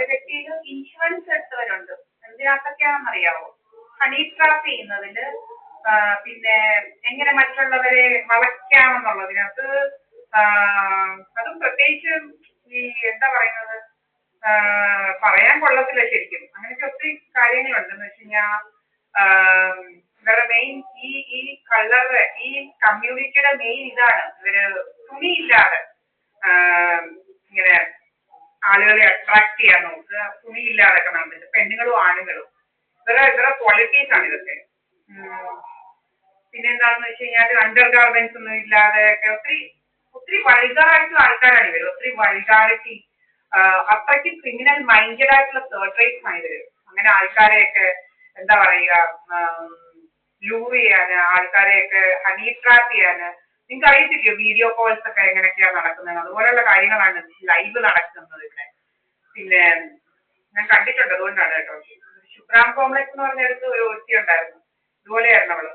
വ്യക്തിയിൽ insurance എടുത്തവരുണ്ട്. എന്തിനകത്തൊക്കെയാണെന്നറിയാവോ? Honey trap ചെയ്യുന്നതില്, പിന്നെ എങ്ങനെ മറ്റുള്ളവരെ വളയ്ക്കാമെന്നുള്ളതിനകത്ത്, അതും പ്രത്യേകിച്ച് ഈ എന്താ പറയുന്നത്, പറയാൻ കൊള്ളത്തില്ല ശരിക്കും. അങ്ങനെയൊക്കെ ഒത്തിരി കാര്യങ്ങളുണ്ടെന്ന് വെച്ച് കഴിഞ്ഞാൽ ഇവരുടെ മെയിൻ ഈ കളറ്, ഈ കമ്മ്യൂണിറ്റിയുടെ മെയിൻ ഇതാണ്, ഇവര് തുണിയില്ലാതെ ഇങ്ങനെ ആളുകളെ അട്രാക്ട് ചെയ്യാൻ നോക്കുക, തുണിയില്ലാതൊക്കെ നടന്നിട്ട് പെണ്ണുങ്ങളും ആണുങ്ങളും ഇവരുടെ ക്വാളിറ്റീസ് ആണ് ഇതൊക്കെ. പിന്നെ എന്താണെന്ന് വെച്ച് കഴിഞ്ഞാൽ അണ്ടർ ഗാർമെന്റ്സ് ഒന്നും ഇല്ലാതെ ഒത്തിരി ഒത്തിരി വൾഗറായിട്ടുള്ള ആൾക്കാരാണ് ഇവര്. ഒത്തിരി വൾഗാരിറ്റി, അത്രയ്ക്ക് ക്രിമിനൽ മൈൻഡഡ് ആയിട്ടുള്ള തേർഡ് റേറ്റ്സ് ആണ് ഇവര്. അങ്ങനെ ആൾക്കാരെയൊക്കെ എന്താ പറയുക, ലൂർ ചെയ്യാന്, ആൾക്കാരെയൊക്കെ ഹണി ട്രാപ്പ് ചെയ്യാന്. നിങ്ങൾക്ക് അറിയത്തില്ലയോ വീഡിയോ കോൾസ് ഒക്കെ എങ്ങനെയൊക്കെയാണ് നടക്കുന്നത്? അതുപോലെയുള്ള കാര്യങ്ങളാണ് ലൈവ് നടക്കുന്നത് ഇവിടെ. പിന്നെ ഞാൻ കണ്ടിട്ടുണ്ട്, അതുകൊണ്ടാണ് കേട്ടോ. ശുഭ്രാം കോംപ്ലക്സ് എന്ന് പറഞ്ഞെടുത്ത് ഒരു ഒറ്റ ഉണ്ടായിരുന്നു, ഇതുപോലെയായിരുന്നു അവള്.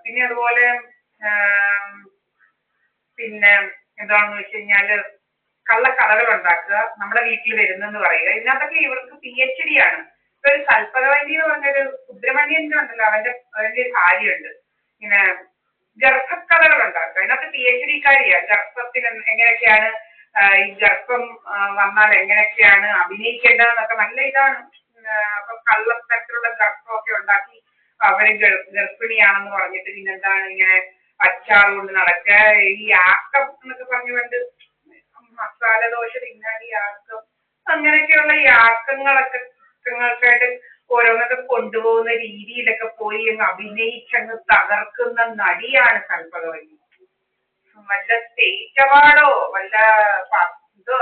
പിന്നെ അതുപോലെ പിന്നെ എന്താണെന്ന് വെച്ച് കഴിഞ്ഞാല് കള്ളക്കഥകൾ ഉണ്ടാക്കുക, നമ്മുടെ വീട്ടിൽ വരുന്നെന്ന് പറയുക. ഇതിനകത്തൊക്കെ ഇവർക്ക് PhD ആണ്. ഇപ്പൊ ഒരു കൽപ്പകവല്ലി എന്ന് പറഞ്ഞൊരു സുബ്രഹ്മണ്യന്റെ ഉണ്ടല്ലോ, അവന്റെ ഒരു ഭാര്യയുണ്ട്, ഇങ്ങനെ ഗർഭക്കഥകൾ ഉണ്ടാക്കുക. അതിനകത്ത് PhD കാരിയാണ്. ഗർഭത്തിന് എങ്ങനെയൊക്കെയാണ്, ഈ ഗർഭം വന്നാൽ എങ്ങനെയൊക്കെയാണ് അഭിനയിക്കേണ്ടതെന്നൊക്കെ നല്ല ഇതാണ്. അപ്പൊ കള്ളത്തരത്തിലുള്ള ഗർഭമൊക്കെ ഉണ്ടാക്കി അവര് ഗർഭിണിയാണെന്ന് പറഞ്ഞിട്ട് പിന്നെന്താണ് ഇങ്ങനെ അച്ചാർ കൊണ്ട് നടക്കുക. ഈ ആക്കം എന്നൊക്കെ പറഞ്ഞുകൊണ്ട് മസാല ദോശ തിന്നാൻ ഈ ആക്കം, അങ്ങനെയൊക്കെയുള്ള ഈ ആക്കങ്ങളൊക്കെ ഓരോന്നൊക്കെ കൊണ്ടുപോകുന്ന രീതിയിലൊക്കെ പോയി അങ്ങ് അഭിനയിച്ചങ്ങ് തകർക്കുന്ന നടിയാണ് കൽപ്പകവല്ലി. വല്ല സ്റ്റേറ്റ് അവാർഡോ വല്ല ഇതോ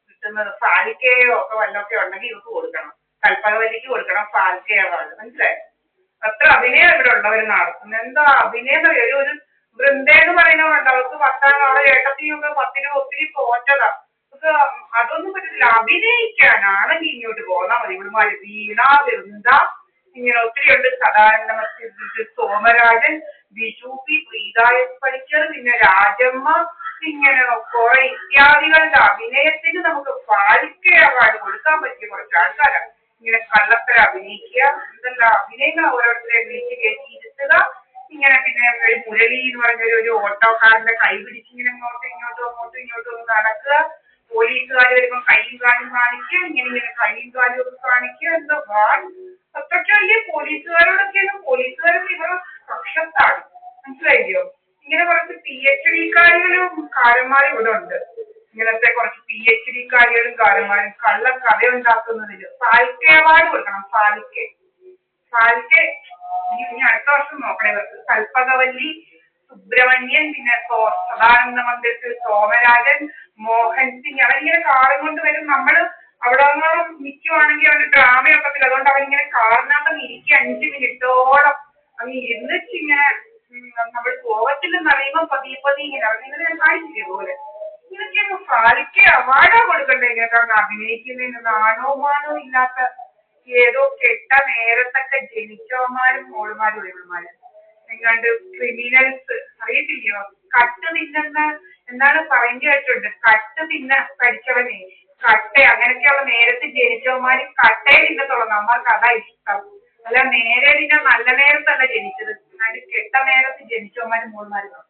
കിട്ടുന്നത്, ഫാൽക്കെയോ ഒക്കെ വല്ലതൊക്കെ ഉണ്ടെങ്കിൽ ഇവർക്ക് കൊടുക്കണം. കൽപ്പകവല്ലിക്ക് കൊടുക്കണം ഫാൽക്കെ അവാർഡ്. മനസ്സിലായോ? അത്ര അഭിനയം ഇവിടെ ഉള്ളവർ നടത്തുന്നത്. എന്താ അഭിനയം ഒരു ഒരു വൃന്ദയെന്ന് പറയുന്നതുകൊണ്ട് അവർക്ക് അവിടെ ഏട്ടത്തിയൊക്കെ 10 ഒത്തിരി തോറ്റതാ. പക്ഷെ അതൊന്നും പറ്റത്തില്ല. അഭിനയിക്കാനാണെങ്കിൽ ഇങ്ങോട്ട് പോന്നാൽ മതി. ഇവിടുമാര് വീണ, വൃന്ദ, ഇങ്ങനെ ഒത്തിരി ഉണ്ട്. സദാനന്ദ സോമരാജൻ, ബിജൂപി, പ്രീത എസ് പണിക്കർ, പിന്നെ രാജമ്മ, ഇങ്ങനെ കുറെ ഇത്യാദികളുടെ അഭിനയത്തിന് നമുക്ക് ഫാൽക്കെ അവാർഡ് കൊടുക്കാൻ പറ്റിയ കുറച്ച് ആൾക്കാരാണ്. ഇങ്ങനെ കള്ളത്തരം അഭിനയിക്കുക, എന്തെല്ലാം അഭിനയങ്ങൾ ഓരോരുത്തരെ വിളിച്ച് കയറ്റി ഇരുത്തുക. ഇങ്ങനെ പിന്നെ ഒരു മുരളി എന്ന് പറഞ്ഞൊരു ഓട്ടോക്കാരന്റെ കൈ പിടിച്ച് ഇങ്ങനെ അങ്ങോട്ടും ഇങ്ങോട്ടും നടക്കുക. പോലീസുകാർ വരുമ്പോൾ കൈയും കാലും കാണിക്കുക, ഇങ്ങനെ കൈയും കാലും ഒക്കെ കാണിക്കുക. എന്താ അത്രയ്ക്ക് വലിയ പോലീസുകാരൊക്കെ ഇവരുടെ പക്ഷത്താണ്. മനസ്സിലായില്ലയോ? ഇങ്ങനെ കുറച്ച് PhD കാരികളും കാരന്മാരും ഇവിടെ ഉണ്ട്. ഇങ്ങനത്തെ കുറച്ച് PhD കാരികളും കാരന്മാരും കള്ള കഥ ഉണ്ടാക്കുന്നതിന് ഫാൽക്കെ അവാർഡ് കൊടുക്കണം. ഫാൽക്കെ ഇനി അടുത്ത വർഷം നോക്കണം ഇവർക്ക്. കൽപ്പകവല്ലി, സുബ്രഹ്മണ്യൻ, പിന്നെ സദാനന്ദ മന്ദിരത്തിൽ സോമരാജൻ, മോഹൻ സിംഗ്, അവരിങ്ങനെ കാറും കൊണ്ട് വരും. നമ്മള് അവിടെ നിൽക്കുവാണെങ്കിൽ അവന് ഡ്രാമയൊക്കത്തില്ല. അതുകൊണ്ട് അവനിങ്ങനെ കാറിനകത്ത് ഇരിക്കുക 5 മിനിറ്റോളം അങ്ങ് ഇരുന്നിട്ട് ഇങ്ങനെ നമ്മൾ പോകത്തില്ലെന്ന് അറിയുമ്പോൾ പതിയെ ഇങ്ങനെ അവനിങ്ങനെ ഞാൻ കാണിച്ചില്ലേ പോലെ. ഇങ്ങനെയൊക്കെ ഫാൽക്കെ അവാർഡാ കൊടുക്കണ്ടേ ഇങ്ങനെയൊക്കെ അഭിനയിക്കുന്നതിന്? നാണോ മാനോ ഇല്ലാത്ത ഏതോ കെട്ട നേരത്തൊക്കെ ജനിച്ചവന്മാരും മോളുമാരും ഇവളുമാരും എങ്ങാണ്ട് ക്രിമിനൽസ്. അറിയത്തില്ലയോ? കട്ട് തിന്നുന്ന എന്താണ് പറഞ്ഞു കേട്ടിട്ടുണ്ട്. കട്ട് പഠിച്ചവനെ കട്ട, അങ്ങനെയൊക്കെയുള്ള നേരത്ത് ജനിച്ചവന്മാര് കട്ടയെ തിന്നത്തുള്ളൂ. നമ്മൾക്ക് അതാ ഇഷ്ടം. അല്ല നേരെ തിന്ന നല്ല നേരത്തല്ല ജനിച്ചത്, കെട്ട നേരത്ത് ജനിച്ചവന്മാരും മോളുമാരും.